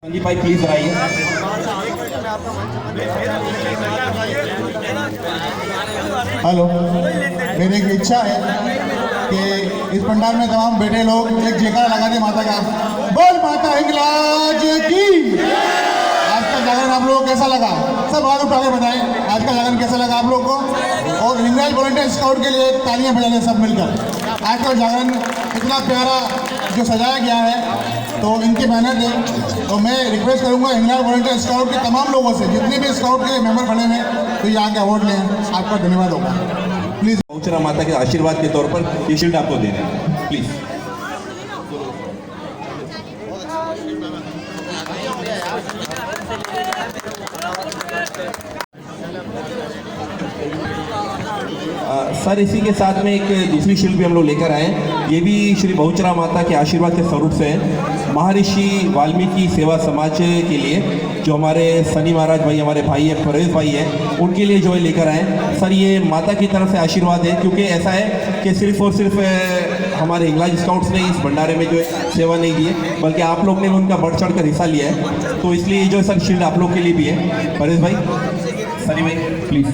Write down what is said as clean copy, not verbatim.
जी भाई प्लीज आइए। हेलो, मेरी एक इच्छा है कि इस पंडाल में तमाम बैठे लोग एक जयकारा लगा दे माता का। बोल माता हिंगलाज की। आज का जागरण आप लोगों को कैसा लगा? सब हाथ उठा के बताएं आज का जागरण कैसा लगा आप लोगों को। और हिंगलाज वॉलंटियर स्काउट के लिए तालियां बजा लें सब मिलकर। आज का जागरण इतना प्यारा जो सजाया गया है तो इनकी मेहनत है। तो मैं रिक्वेस्ट करूंगा हिंगलाज वॉलंटियर स्काउट के तमाम लोगों से, जितने भी स्काउट के मेंबर बने हैं तो ये आके अवार्ड लें। आपका धन्यवाद होगा। प्लीज बहुचरा माता के आशीर्वाद के तौर पर ये शील्ड आपको दे रहे हैं, प्लीज। सर इसी के साथ में एक दूसरी शील्ड भी हम लोग लेकर आए हैं। ये भी श्री बहुचरा माता के आशीर्वाद के स्वरूप से है। महर्षि वाल्मीकि सेवा समाज के लिए जो हमारे सनी महाराज भाई, हमारे भाई है परेश भाई है, उनके लिए जो है लेकर आए। सर ये माता की तरफ से आशीर्वाद है, क्योंकि ऐसा है कि सिर्फ और सिर्फ हमारे हिंगलाज स्काउट्स ने इस भंडारे में जो है सेवा नहीं दी है, बल्कि आप लोग ने भी उनका बढ़ चढ़ कर हिस्सा लिया है। तो इसलिए जो सर शील्ड आप लोग के लिए भी है। परेश भाई, सनी भाई प्लीज़।